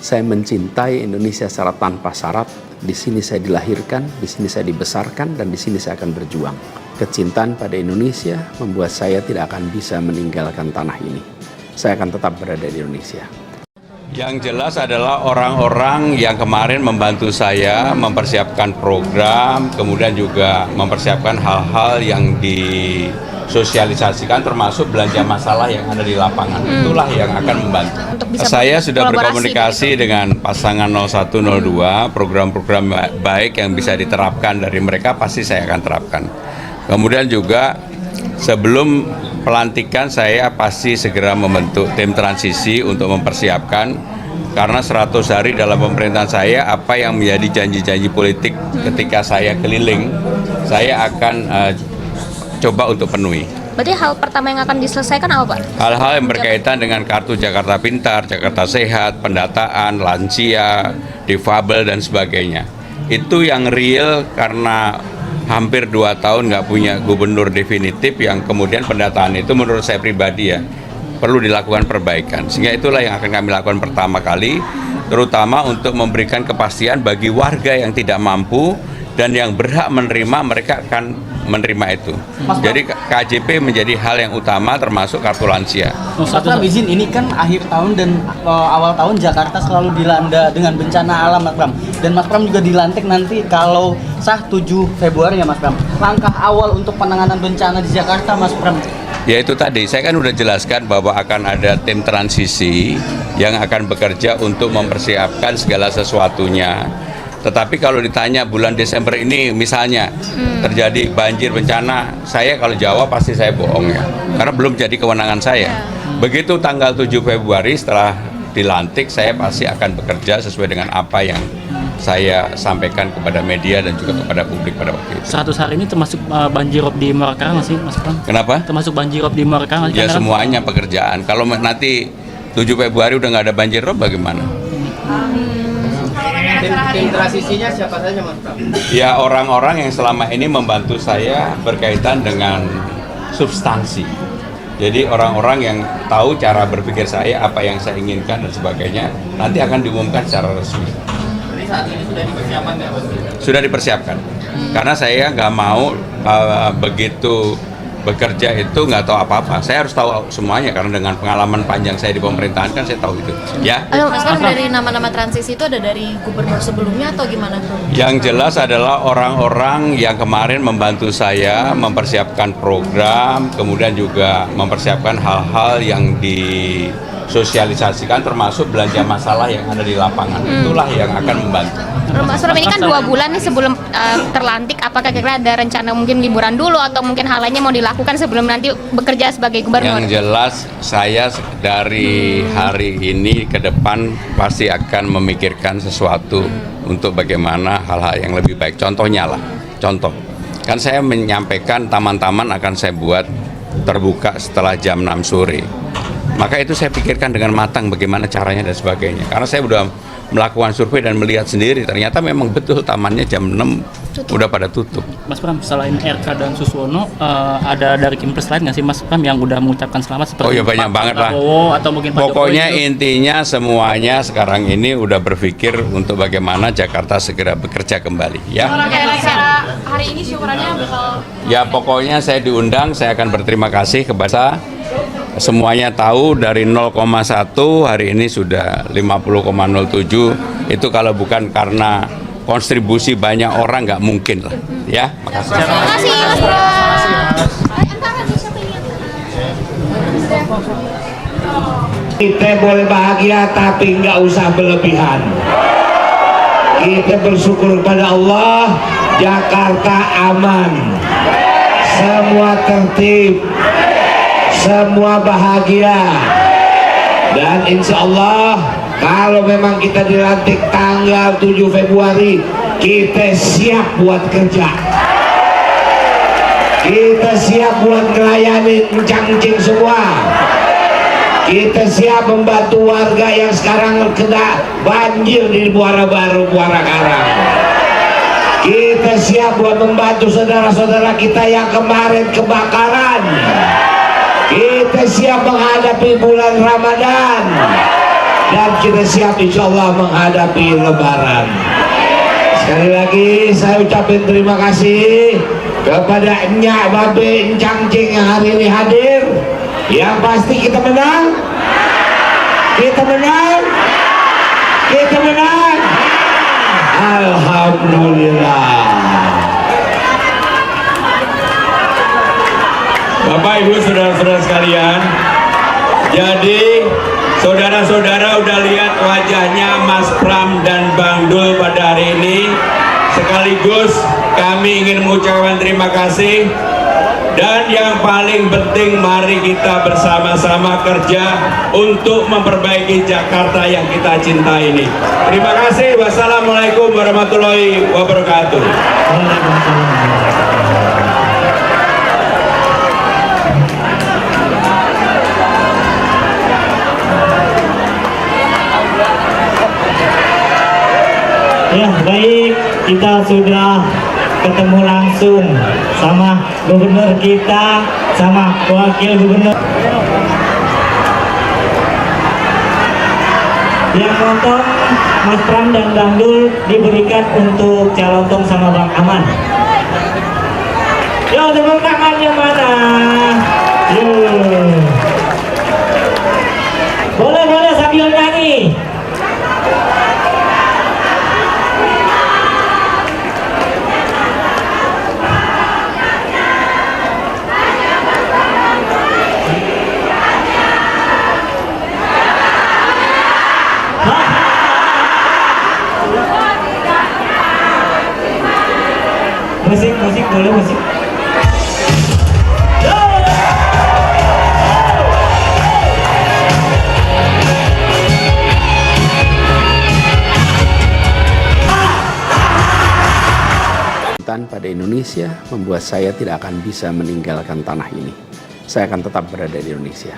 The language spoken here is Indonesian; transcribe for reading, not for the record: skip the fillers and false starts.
Saya mencintai Indonesia secara tanpa syarat. Di sini saya dilahirkan, di sini saya dibesarkan, dan di sini saya akan berjuang. Kecintaan pada Indonesia membuat saya tidak akan bisa meninggalkan tanah ini. Saya akan tetap berada di Indonesia. Yang jelas adalah orang-orang yang kemarin membantu saya mempersiapkan program, kemudian juga mempersiapkan hal-hal yang disosialisasikan termasuk belanja masalah yang ada di lapangan. Itulah yang akan membantu. Saya sudah berkomunikasi dengan pasangan 0102, program-program baik yang bisa diterapkan dari mereka pasti saya akan terapkan. Kemudian juga sebelum pelantikan saya pasti segera membentuk tim transisi untuk mempersiapkan, karena 100 hari dalam pemerintahan saya apa yang menjadi janji-janji politik ketika saya keliling saya akan coba untuk penuhi. Berarti hal pertama yang akan diselesaikan apa, Pak? Hal-hal yang berkaitan dengan kartu Jakarta Pintar, Jakarta Sehat, pendataan, lansia, difabel dan sebagainya. Itu yang real karena hampir 2 tahun nggak punya gubernur definitif, yang kemudian pendataan itu menurut saya pribadi ya perlu dilakukan perbaikan. Sehingga itulah yang akan kami lakukan pertama kali, terutama untuk memberikan kepastian bagi warga yang tidak mampu dan yang berhak menerima, mereka akan menerima itu. Jadi KJP menjadi hal yang utama termasuk kartu lansia. Mas Pram, izin, ini kan akhir tahun dan awal tahun Jakarta selalu dilanda dengan bencana alam, Mas Pram. Dan Mas Pram juga dilantik nanti kalau sah 7 Februari ya, Mas Pram. Langkah awal untuk penanganan bencana di Jakarta, Mas Pram? Ya itu tadi, saya kan udah jelaskan bahwa akan ada tim transisi yang akan bekerja untuk mempersiapkan segala sesuatunya. Tetapi kalau ditanya bulan Desember ini misalnya terjadi banjir bencana, saya kalau jawab pasti saya bohong ya, karena belum jadi kewenangan saya. Begitu tanggal 7 Februari setelah dilantik, saya pasti akan bekerja sesuai dengan apa yang saya sampaikan kepada media dan juga kepada publik pada waktu itu. 100 hari ini termasuk banjirop di Muaraka nggak sih, Mas Pram? Kenapa? Termasuk banjirop di Muaraka nggak sih? Ya semuanya pekerjaan. Kalau nanti 7 Februari udah nggak ada banjirop bagaimana? Tim transisinya siapa saja, Mas Pram? Ya orang-orang yang selama ini membantu saya berkaitan dengan substansi. Jadi orang-orang yang tahu cara berpikir saya, apa yang saya inginkan dan sebagainya, nanti akan diumumkan secara resmi. Jadi saat ini sudah dipersiapkan ya, Mas? Sudah dipersiapkan. Karena saya nggak mau begitu bekerja itu nggak tahu apa-apa. Saya harus tahu semuanya karena dengan pengalaman panjang saya di pemerintahan kan saya tahu itu. Ya. Mas Pram, dari nama-nama transisi itu ada dari gubernur sebelumnya atau gimana tuh? Yang jelas adalah orang-orang yang kemarin membantu saya mempersiapkan program, kemudian juga mempersiapkan hal-hal yang disosialisasikan termasuk belanja masalah yang ada di lapangan. Itulah yang akan membantu. Mas Pram, ini kan 2 bulan nih sebelum terlantik, apakah kira-kira ada rencana mungkin liburan dulu atau mungkin hal lainnya mau dilakukan sebelum nanti bekerja sebagai gubernur? Yang jelas saya dari hari ini ke depan pasti akan memikirkan sesuatu untuk bagaimana hal-hal yang lebih baik. Contohnya lah, contoh kan saya menyampaikan taman-taman akan saya buat terbuka setelah jam 6 sore. Maka itu saya pikirkan dengan matang bagaimana caranya dan sebagainya. Karena saya sudah melakukan survei dan melihat sendiri, ternyata memang betul tamannya jam 6 udah pada tutup. Mas Pram, selain RK dan Suswono, ada dari Kimpres lain nggak sih, Mas Pram, yang udah mengucapkan selamat seperti Oh ya banyak banget lah. Atau mungkin Pak Pokoknya Jokowi intinya semuanya sekarang ini udah berpikir untuk bagaimana Jakarta segera bekerja kembali. Ya. Hari ini syukurannya bakal... Ya pokoknya saya diundang, saya akan berterima kasih kepada semuanya tahu dari 0,1 hari ini sudah 50,07. Itu kalau bukan karena kontribusi banyak orang nggak mungkin lah. Ya, makasih. Terima kasih, Mas Pram. Kita boleh bahagia tapi nggak usah berlebihan. Kita bersyukur pada Allah, Jakarta aman, semua tertib, semua bahagia. Dan insya Allah kalau memang kita dilantik tanggal 7 Februari, kita siap buat kerja. Kita siap buat melayani encang-encing semua. Kita siap membantu warga yang sekarang kena banjir di Muara Baru, Muara Karang. Kita siap buat membantu saudara-saudara kita yang kemarin kebakaran. Kita siap menghadapi bulan Ramadan. dan kita siap insya Allah menghadapi Lebaran. Sekali lagi saya ucapkan terima kasih kepada Nyak Babe Encang Cing yang hari ini hadir. Yang pasti kita menang. Kita menang. Kita menang. Alhamdulillah. Bapak, Ibu, saudara-saudara sekalian, jadi saudara-saudara udah lihat wajahnya Mas Pram dan Bang Dul pada hari ini. Sekaligus kami ingin mengucapkan terima kasih. Dan yang paling penting, mari kita bersama-sama kerja untuk memperbaiki Jakarta yang kita cinta ini. Terima kasih. Wassalamualaikum warahmatullahi wabarakatuh. Ya baik, kita sudah ketemu langsung sama gubernur kita, sama wakil gubernur. Yang lontong Mas Pram dan Bang Dul diberikan untuk calontong sama Bang Aman. Yo, tepuk tangannya mana? Yo. Boleh sambil nyanyi. Musik boleh musik. Pada Indonesia membuat saya tidak akan bisa meninggalkan tanah ini. Saya akan tetap berada di Indonesia.